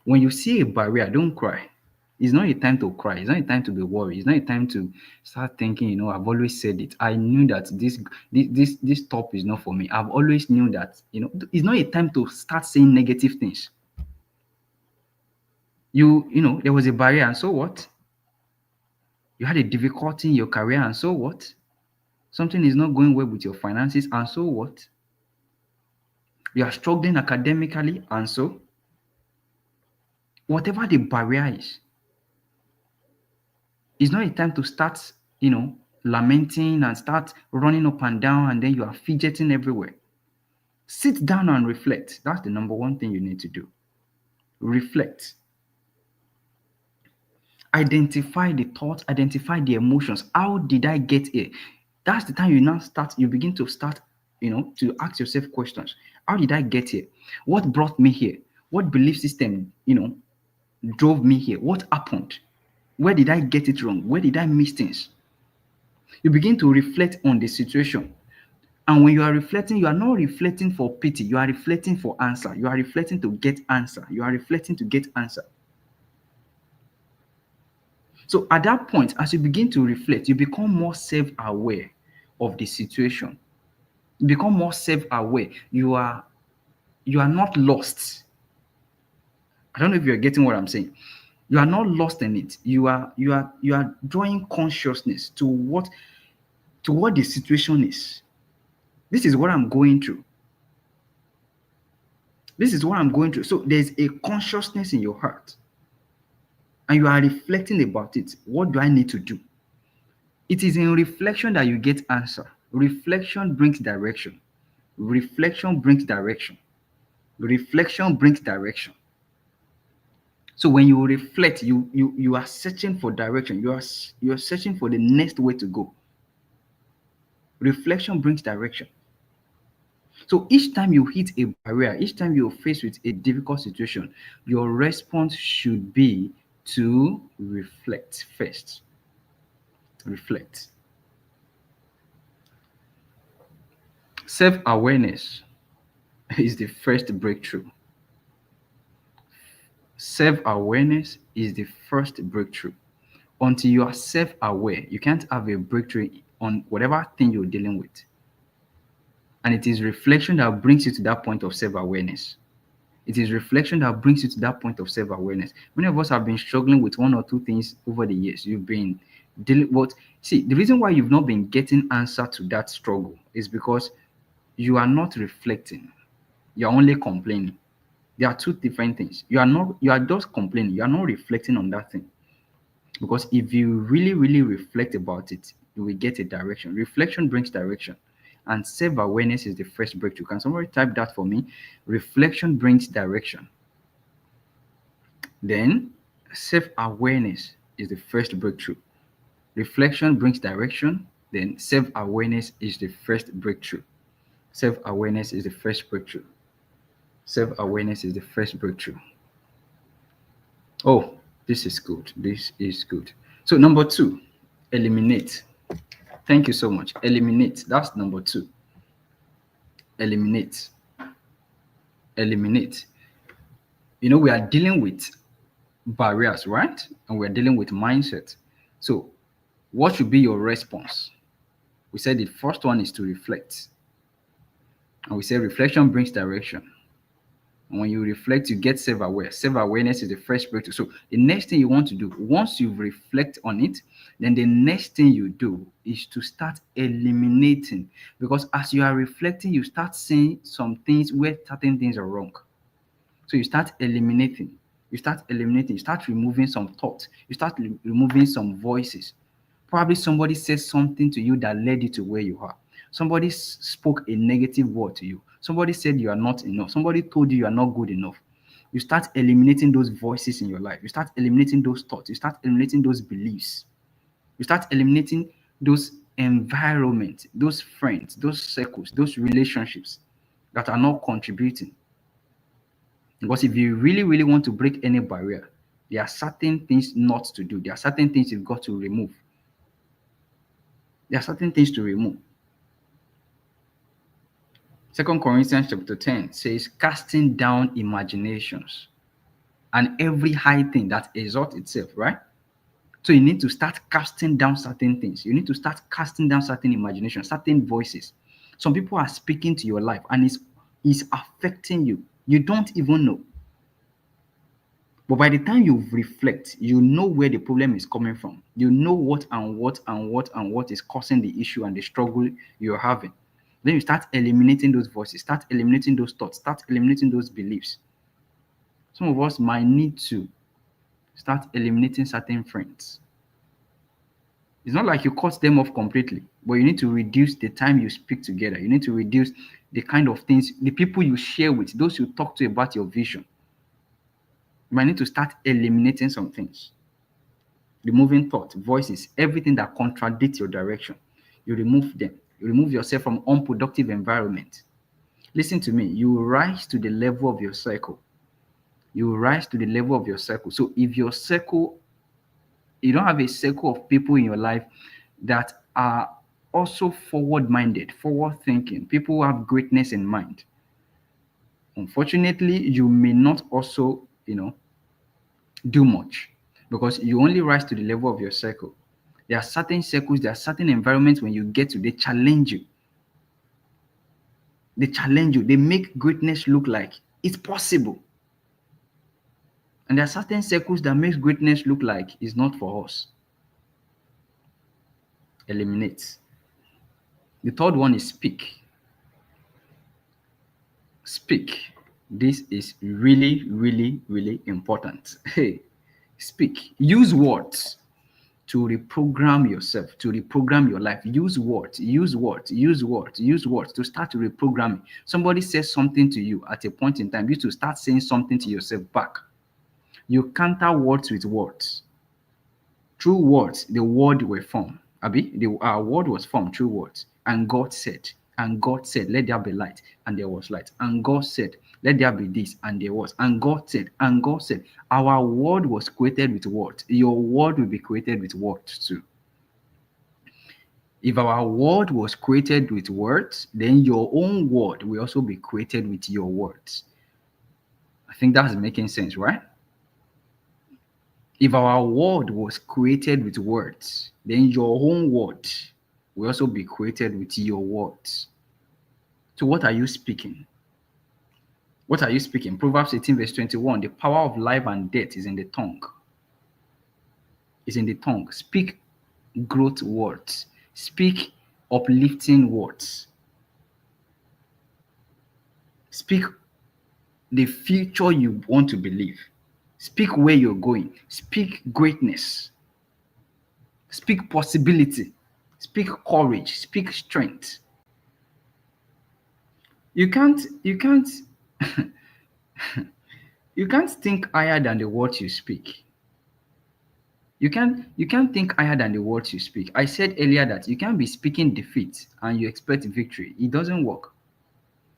When you see a barrier, don't cry. It's not a time to cry. It's not a time to be worried. It's not a time to start thinking, I've always said it. I knew that this top is not for me. I've always knew that, it's not a time to start saying negative things. There was a barrier, and so what? You had a difficulty in your career, and so what? Something is not going well with your finances, and so what? You are struggling academically, and so whatever the barrier is, it's not a time to start, lamenting and start running up and down, and then you are fidgeting everywhere. Sit down and reflect. That's the number one thing you need to do. Reflect. Identify the thoughts, identify the emotions. How did I get here? That's the time you begin to start, to ask yourself questions. How did I get here? What brought me here? What belief system, drove me here? What happened? Where did I get it wrong? Where did I miss things? You begin to reflect on the situation. And when you are reflecting, you are not reflecting for pity. You are reflecting for answer. You are reflecting to get answer. You are reflecting to get answer. So at that point, as you begin to reflect, you become more self-aware of the situation. You become more self-aware. You are not lost. I don't know if you're getting what I'm saying. You are not lost in it. You are drawing consciousness to what the situation is. This is what I'm going through. This is what I'm going through. So there's a consciousness in your heart. And you are reflecting about it. What do I need to do? It is in reflection that you get answer. Reflection brings direction. Reflection brings direction. Reflection brings direction. So when you reflect, you are searching for direction. You are searching for the next way to go. Reflection brings direction. So each time you hit a barrier, each time you're faced with a difficult situation, your response should be to reflect first. Reflect. Self-awareness is the first breakthrough. Self-awareness is the first breakthrough. Until you are self-aware, you can't have a breakthrough on whatever thing you're dealing with. And it is reflection that brings you to that point of self-awareness. It is reflection that brings you to that point of self-awareness. Many of us have been struggling with one or two things over the years. You've been dealing, but see, the reason why you've not been getting answer to that struggle is because you are not reflecting. You're only complaining. There are two different things. You are just complaining. You are not reflecting on that thing. Because if you really, really reflect about it, you will get a direction. Reflection brings direction. And self-awareness is the first breakthrough. Can somebody type that for me? Reflection brings direction. Then self-awareness is the first breakthrough. Reflection brings direction. Then self-awareness is the first breakthrough. Self-awareness is the first breakthrough. Self-awareness is the first breakthrough. Oh, this is good. This is good. So number two, eliminate. Thank you so much. Eliminate. That's number two. Eliminate. Eliminate. We are dealing with barriers, right? And we're dealing with mindset. So, what should be your response? We said the first one is to reflect. And we said reflection brings direction. And when you reflect, you get self aware. Self awareness is the first breakthrough. So, the next thing you want to do, once you reflect on it, then the next thing you do is to start eliminating. Because as you are reflecting, you start seeing some things where certain things are wrong. So you start eliminating. You start removing some thoughts. You start removing some voices. Probably somebody said something to you that led you to where you are. Somebody spoke a negative word to you. Somebody said you are not enough. Somebody told you are not good enough. You start eliminating those voices in your life. You start eliminating those thoughts. You start eliminating those beliefs. You start eliminating those environments, those friends, those circles, those relationships that are not contributing. Because if you really, really want to break any barrier, there are certain things not to do. There are certain things you've got to remove. There are certain things to remove. 2 Corinthians chapter 10 says, casting down imaginations and every high thing that exalts itself, right? So you need to start casting down certain things. You need to start casting down certain imaginations, certain voices. Some people are speaking to your life and it's affecting you. You don't even know. But by the time you reflect, you know where the problem is coming from. You know what is causing the issue and the struggle you're having. Then you start eliminating those voices, start eliminating those thoughts, start eliminating those beliefs. Some of us might need to start eliminating certain friends. It's not like you cut them off completely, but you need to reduce the time you speak together. You need to reduce the kind of things, the people you share with, those you talk to about your vision. You might need to start eliminating some things. Removing thoughts, voices, everything that contradicts your direction. You remove them. You remove yourself from unproductive environment. Listen to me. You will rise to the level of your circle. You will rise to the level of your circle. So if your circle, you don't have a circle of people in your life that are also forward-minded, forward-thinking, people who have greatness in mind. Unfortunately, you may not also, do much because you only rise to the level of your circle. There are certain circles, there are certain environments when you get to, they challenge you. They challenge you. They make greatness look like it's possible. And there are certain circles that makes greatness look like it's not for us. Eliminate. The third one is speak. Speak. This is really, really, really important. Hey, speak. Use words to reprogram yourself, to reprogram your life. Use words, use words, use words, use words to start reprogramming. Somebody says something to you at a point in time, you to start saying something to yourself back. You counter words with words. Through words, the word were formed. Our word was formed through words. And God said, let there be light, and there was light. And God said, let there be this, and there was. And God said, our word was created with words. Your word will be created with words too. If our word was created with words, then your own word will also be created with your words. I think that's making sense, right? If our word was created with words, then your own word will also be created with your words. So what are you speaking? What are you speaking? Proverbs 18 verse 21, the power of life and death is in the tongue. Is in the tongue. Speak growth words. Speak uplifting words. Speak the future you want to believe. Speak where you're going. Speak greatness. Speak possibility. Speak courage. Speak strength. You can't you can't think higher than the words you speak. You can't think higher than the words you speak. I said earlier that you can't be speaking defeat and you expect victory. It doesn't work.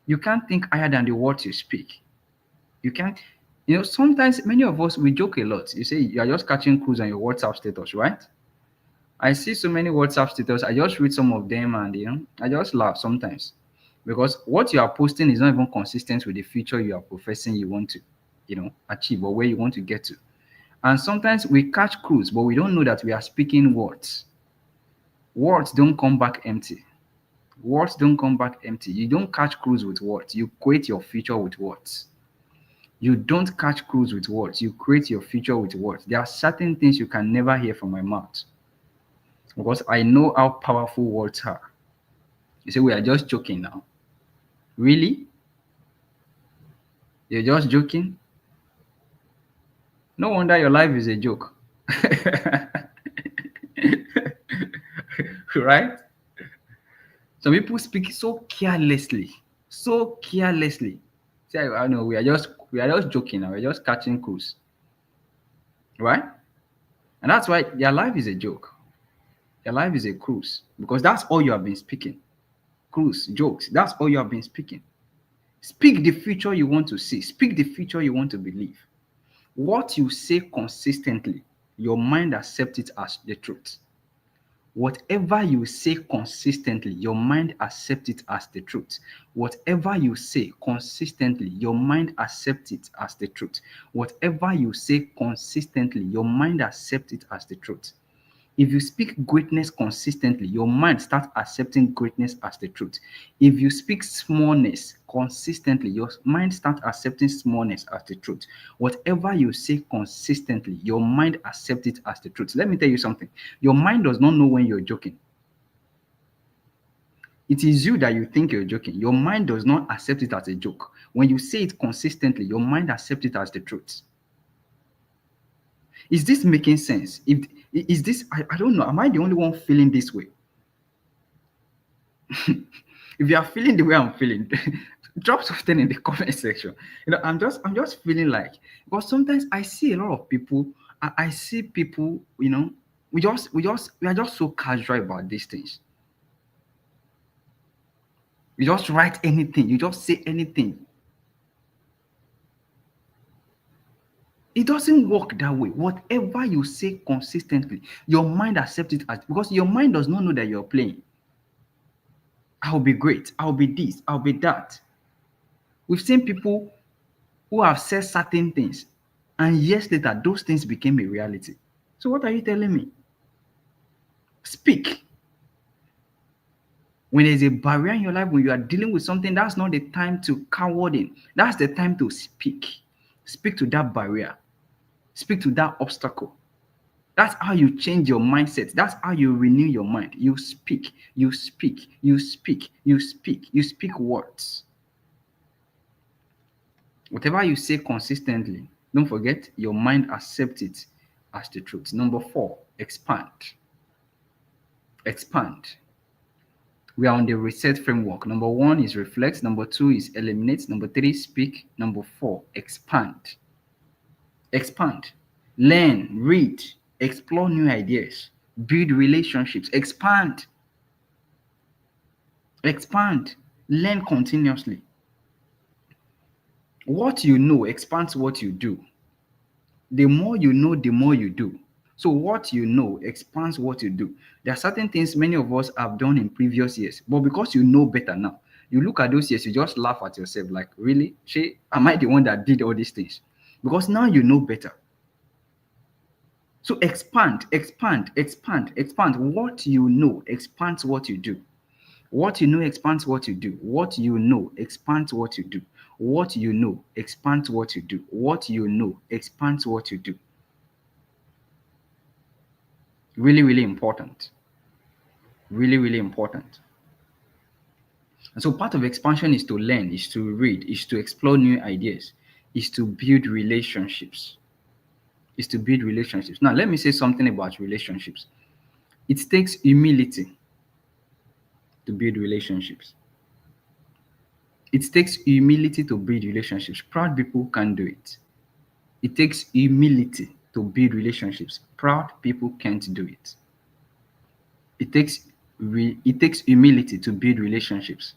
You can't think higher than the words you speak. You can't, sometimes many of us, we joke a lot. You say you are just catching cruise on your WhatsApp status, right? I see so many WhatsApp status. I just read some of them and, I just laugh sometimes because what you are posting is not even consistent with the future you are professing you want to, achieve or where you want to get to. And sometimes we catch cruise, but we don't know that we are speaking words. Words don't come back empty. Words don't come back empty. You don't catch cruise with words. You create your future with words. You don't catch cruise with words. You create your future with words. There are certain things you can never hear from my mouth because I know how powerful words are. You say, we are just joking now. Really? You're just joking? No wonder your life is a joke. Right? Some people speak so carelessly. So carelessly. Say, I know we are just joking now. We're just catching cruise. Right? And that's why your life is a joke. Your life is a cruise. Because that's all you have been speaking. Cruise, jokes. That's all you have been speaking. Speak the future you want to see. Speak the future you want to believe. What you say consistently, your mind accepts it as the truth. Whatever you say consistently, your mind accepts it as the truth. Whatever you say consistently, your mind accepts it as the truth. Whatever you say consistently, your mind accepts it as the truth. If you speak greatness consistently, your mind starts accepting greatness as the truth. If you speak smallness consistently, your mind starts accepting smallness as the truth. Whatever you say consistently, your mind accepts it as the truth. Let me tell you something. Your mind does not know when you're joking. It is you that you think you're joking. Your mind does not accept it as a joke. When you say it consistently, your mind accepts it as the truth. Is this making sense? If is this, I don't know. Am I the only one feeling this way? If you are feeling the way I'm feeling, drop something in the comment section. I'm just feeling like, because sometimes I see a lot of people. I see people. We are just so casual about these things. You just write anything. You just say anything. It doesn't work that way. Whatever you say consistently, your mind accepts it as, because your mind does not know that you're playing. I'll be great. I'll be this. I'll be that. We've seen people who have said certain things, and years later, those things became a reality. So, what are you telling me? Speak. When there's a barrier in your life, when you are dealing with something, that's not the time to coward in. That's the time to speak. Speak to that barrier. Speak to that obstacle. That's how you change your mindset. That's how you renew your mind. You speak, you speak, you speak, you speak, you speak words. Whatever you say consistently, don't forget your mind accepts it as the truth. Number 4, expand. Expand. We are on the reset framework. Number 1 is reflect. Number 2 is eliminate. Number 3, speak. Number 4, expand. Expand. Learn, read, explore new ideas, build relationships. Expand. Expand. Learn continuously. What you know expands what you do. The more you know, the more you do. So what you know expands what you do. There are certain things many of us have done in previous years, but because you know better now, you look at those years, you just laugh at yourself like, really? Am I the one that did all these things? Because now you know better. So expand, expand, expand, expand. What you know expands what you do. What you know expands what you do. What you know expands what you do. What you know expands what you do. What you know expands what you do. Really, really important. Really, really important. And so part of expansion is to learn, is to read, is to explore new ideas, is to build relationships. Is to build relationships. Now, let me say something about relationships. It takes humility to build relationships. It takes humility to build relationships. Proud people can't do it. It takes humility to build relationships. Proud people can't do it. It takes humility to build relationships.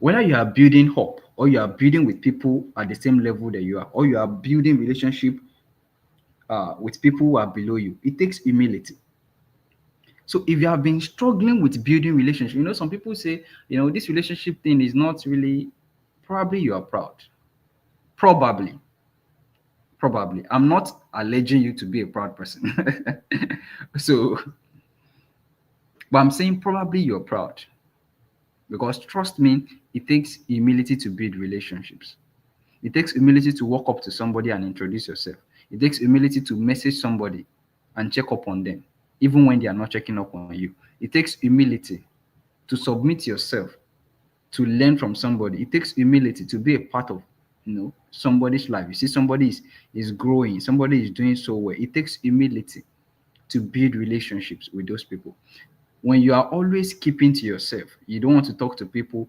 Whether you are building up or you are building with people at the same level that you are, or you are building relationship with people who are below you, it takes humility. So if you have been struggling with building relationship, some people say, this relationship thing is not really, probably you are proud. Probably. Probably. I'm not alleging you to be a proud person. So, but I'm saying probably you're proud. Because trust me, it takes humility to build relationships. It takes humility to walk up to somebody and introduce yourself. It takes humility to message somebody and check up on them, even when they are not checking up on you. It takes humility to submit yourself, to learn from somebody. It takes humility to be a part of somebody's life. You see, somebody is growing, somebody is doing so well. It takes humility to build relationships with those people. When you are always keeping to yourself, you don't want to talk to people,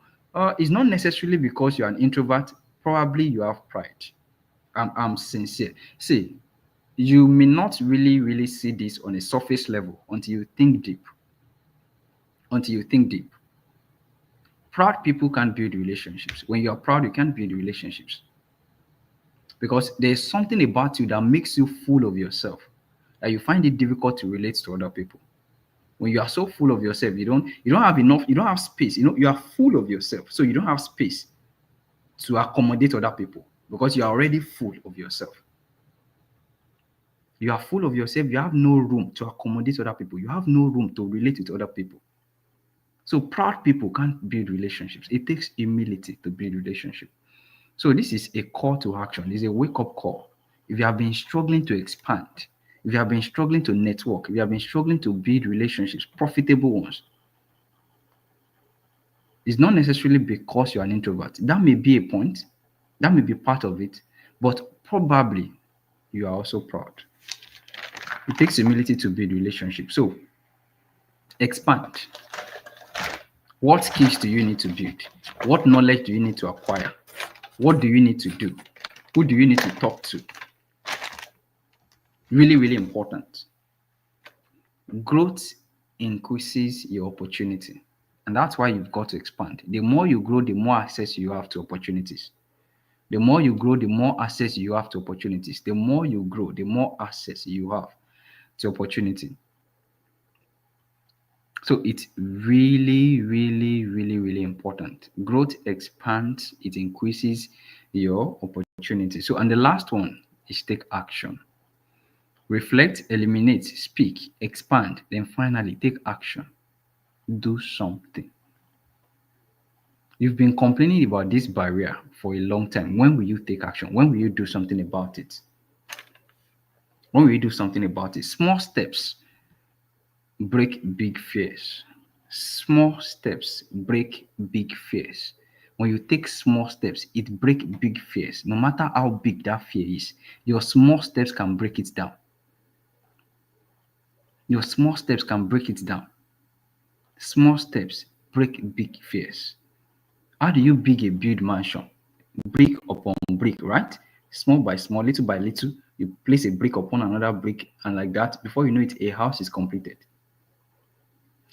it's not necessarily because you're an introvert. Probably you have pride. I'm sincere. See, you may not really see this on a surface level until you think deep. Until you think deep. Proud people can't build relationships. When you're proud, you can't build relationships because there's something about you that makes you full of yourself that you find it difficult to relate to other people. When you are so full of yourself, you don't have enough, you don't have space. You are full of yourself, so you don't have space to accommodate other people because you are already full of yourself. You are full of yourself, you have no room to accommodate other people. You have no room to relate with other people. So proud people can't build relationships. It takes humility to build relationship. So this is a call to action. It's a wake-up call. If you have been struggling to expand, if you have been struggling to network, if you have been struggling to build relationships, profitable ones, it's not necessarily because you're an introvert. That may be a point, that may be part of it, but probably you are also proud. It takes humility to build relationships. So expand. What skills do you need to build? What knowledge do you need to acquire? What do you need to do? Who do you need to talk to? Really, really important. Growth increases your opportunity. And that's why you've got to expand. The more you grow, the more access you have to opportunities. The more you grow, the more access you have to opportunities. The more you grow, the more access you have to opportunity. So it's really, really, really, really important. Growth expands, it increases your opportunity. So, and the last one is take action. Reflect, eliminate, speak, expand, then finally take action. Do something. You've been complaining about this barrier for a long time. When will you take action? When will you do something about it? When will you do something about it? Small steps break big fears. Small steps break big fears. When you take small steps, it breaks big fears. No matter how big that fear is, your small steps can break it down. Your small steps can break it down. Small steps break big fears. How do you build mansion? Brick upon brick, right? Small by small, little by little, you place a brick upon another brick, and like that, before you know it, a house is completed.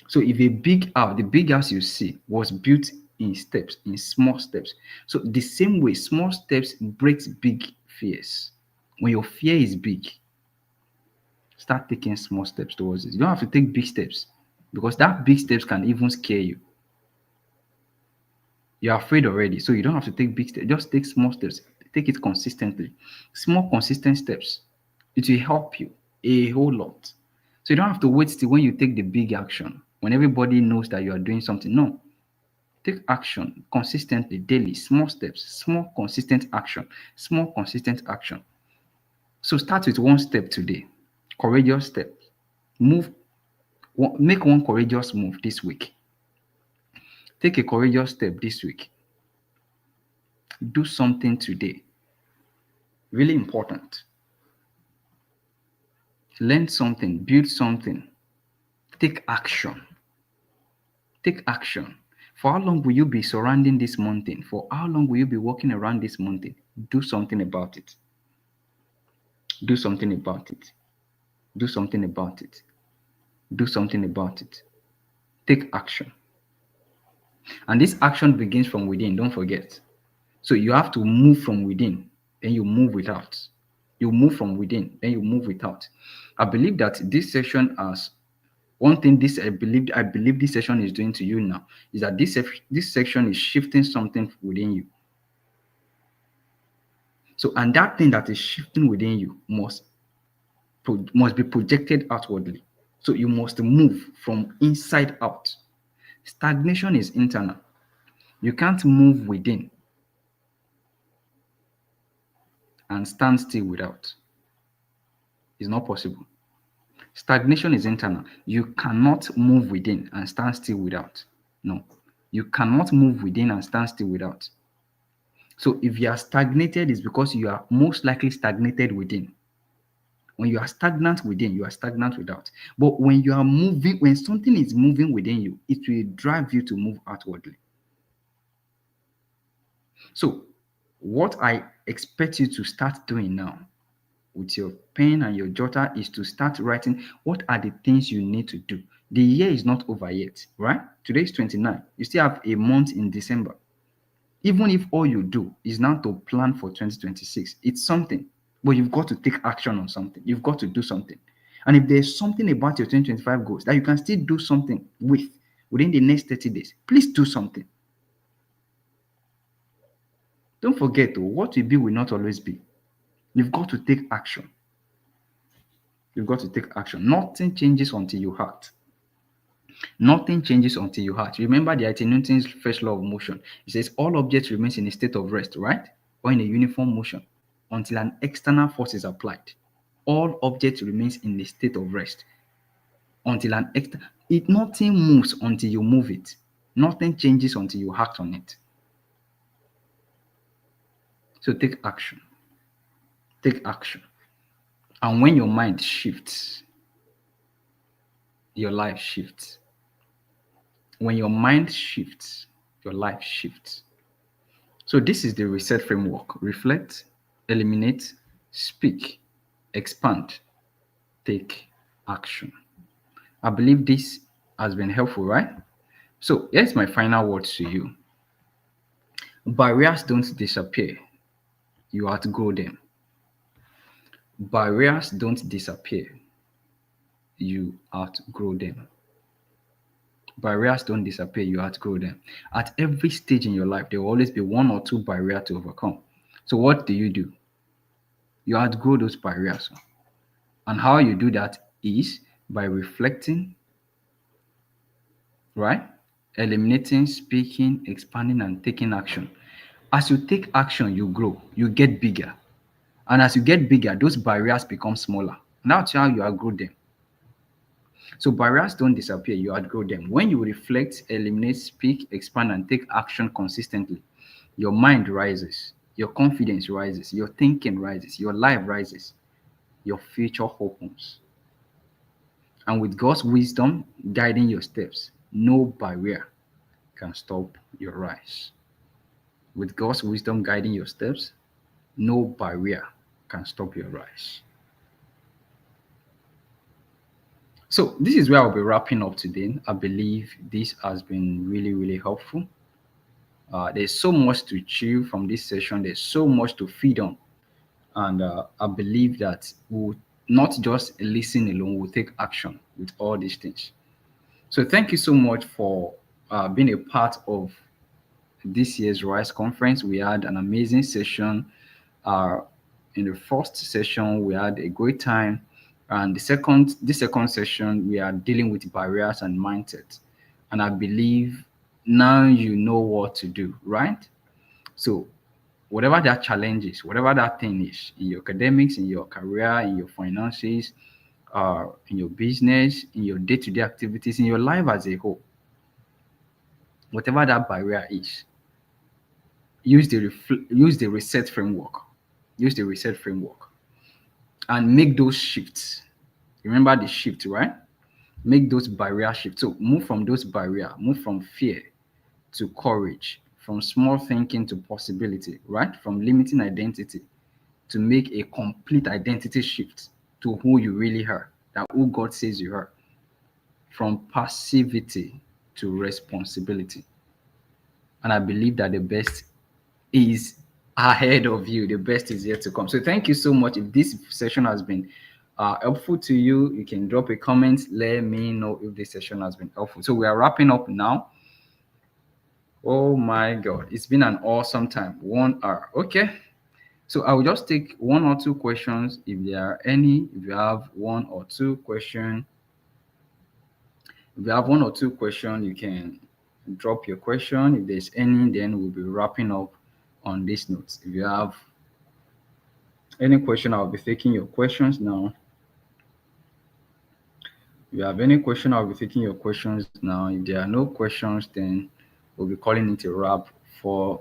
So if a big house, the big house you see was built in steps, in small steps. So the same way, small steps breaks big fears. When your fear is big, start taking small steps towards it. You don't have to take big steps because that big steps can even scare you. You're afraid already, so you don't have to take big steps. Just take small steps. Take it consistently. Small, consistent steps. It will help you a whole lot. So you don't have to wait till when you take the big action, when everybody knows that you are doing something. No, take action consistently, daily, small steps, small, consistent action, small, consistent action. So start with one step today, courageous step. Move, make one courageous move this week. Take a courageous step this week. Do something today. Really important. Learn something, build something. Take action. Take action. For how long will you be surrounding this mountain? For how long will you be walking around this mountain? Do something about it. Do something about it. Do something about it. Do something about it. Take action. And this action begins from within, don't forget. So you have to move from within, then you move without. You move from within, then you move without. I believe that this session has one thing this I believe this session is doing to you now is that this section is shifting something within you. So and that thing that is shifting within you must be projected outwardly. So you must move from inside out. Stagnation is internal. You can't move within and stand still without. It's not possible. Stagnation is internal. You cannot move within and stand still without. No. You cannot move within and stand still without. So if you are stagnated, it's because you are most likely stagnated within. When you are stagnant within, you are stagnant without. But when you are moving, when something is moving within you, it will drive you to move outwardly. So what I expect you to start doing now with your pen and your jotter is to start writing what are the things you need to do. The year is not over yet, right? Today is 29. You still have a month in December. Even if all you do is now to plan for 2026, it's something. But you've got to take action on something. You've got to do something. And if there's something about your 2025 goals that you can still do something with within the next 30 days, please do something. Don't forget, though, what will be will not always be. You've got to take action. You've got to take action. Nothing changes until you act. Nothing changes until you act. Remember the Isaac Newton's first law of motion. It says all objects remains in a state of rest, right? Or in a uniform motion until an external force is applied. All objects remains in a state of rest until an external. It nothing moves until you move it. Nothing changes until you act on it. So take action. Take action. And when your mind shifts, your life shifts. When your mind shifts, your life shifts. So this is the reset framework. Reflect, eliminate, speak, expand, take action. I believe this has been helpful, right? So here's my final words to you. Barriers don't disappear. You outgrow them. Barriers don't disappear. You outgrow them. Barriers don't disappear. You outgrow them. At every stage in your life, there will always be one or two barriers to overcome. So what do? You outgrow those barriers. And how you do that is by reflecting, right? Eliminating, speaking, expanding, and taking action. As you take action, you grow, you get bigger. And as you get bigger, those barriers become smaller. And that's how you outgrow them. So barriers don't disappear, you outgrow them. When you reflect, eliminate, speak, expand, and take action consistently, your mind rises, your confidence rises, your thinking rises, your life rises, your future opens. And with God's wisdom guiding your steps, no barrier can stop your rise. With God's wisdom guiding your steps, no barrier can stop your rise. So this is where I'll be wrapping up today. I believe this has been really, really helpful. There's so much to chew from this session. There's so much to feed on. And I believe that we'll not just listen alone, we'll take action with all these things. So thank you so much for being a part of this year's Rise Conference. We had an amazing session. Uh, in the first session, we had a great time, and the second session, we are dealing with barriers and mindset. And I believe now you know what to do, right? So whatever that challenge is, whatever that thing is, in your academics, in your career, in your finances, in your business, in your day-to-day activities, in your life as a whole, whatever that barrier is, use the reset framework. Use the reset framework and make those shifts. Remember the shift, right? Make those barrier shifts. So move from those barrier, move from fear to courage, from small thinking to possibility, right? From limiting identity to make a complete identity shift to who you really are, that who God says you are, from passivity to responsibility. and I believe that the best is ahead of you. The best is yet to come. So thank you so much. If this session has been helpful to you, you can drop a comment. Let me know if this session has been helpful. So we are wrapping up now. Oh my God, it's been an awesome time. 1 hour. Okay. So I will just take one or two questions if there are any. If you have one or two questions, if you have one or two questions, you can drop your question. If there's any, then we'll be wrapping up on this note. If you have any question, I'll be taking your questions now. If you have any question, I'll be taking your questions now. If there are no questions, then we'll be calling it a wrap for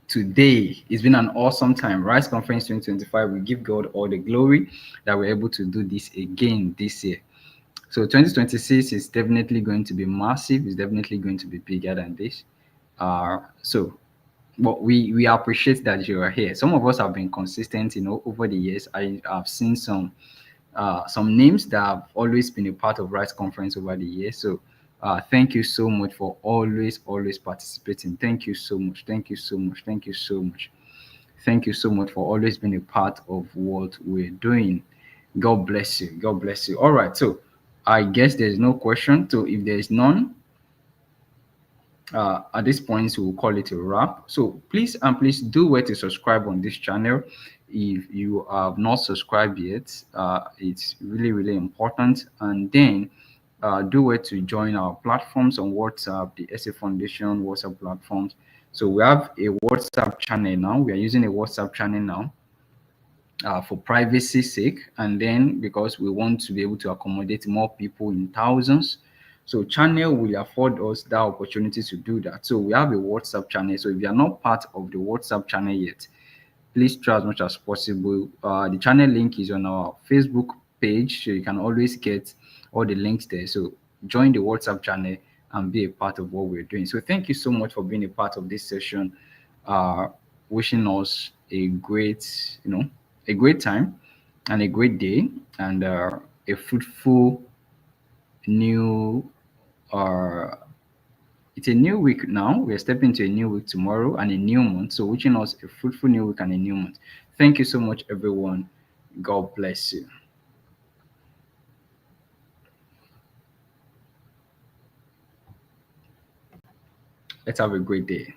today. It's been an awesome time. Rise Conference 2025. We give God all the glory that we're able to do this again this year. So 2026 is definitely going to be massive. It's definitely going to be bigger than this. So but we appreciate that you are here. Some of us have been consistent, over the years. I have seen some names that have always been a part of Rise Conference over the years. So thank you so much for always participating. Thank you so much. Thank you so much. Thank you so much. Thank you so much for always being a part of what we're doing. God bless you. God bless you. All right. So I guess there's no question. So if there's none, at this point we'll call it a wrap. So please do wait to subscribe on this channel. If you have not subscribed yet, it's really important. And then do wait to join our platforms on WhatsApp, the SA Foundation WhatsApp platforms. So we have a WhatsApp channel now. We are using a WhatsApp channel now for privacy sake, and then because we want to be able to accommodate more people in thousands. So channel will afford us that opportunity to do that. So we have a WhatsApp channel. So if you are not part of the WhatsApp channel yet, please try as much as possible. The channel link is on our Facebook page, so you can always get all the links there. So join the WhatsApp channel and be a part of what we're doing. So thank you so much for being a part of this session. Uh, Wishing us a great time and a great day, and a fruitful new uh it's a new week now. We're stepping into a new week tomorrow and a new month. So wishing us a fruitful new week and a new month. Thank you so much, everyone. God bless you. Let's have a great day.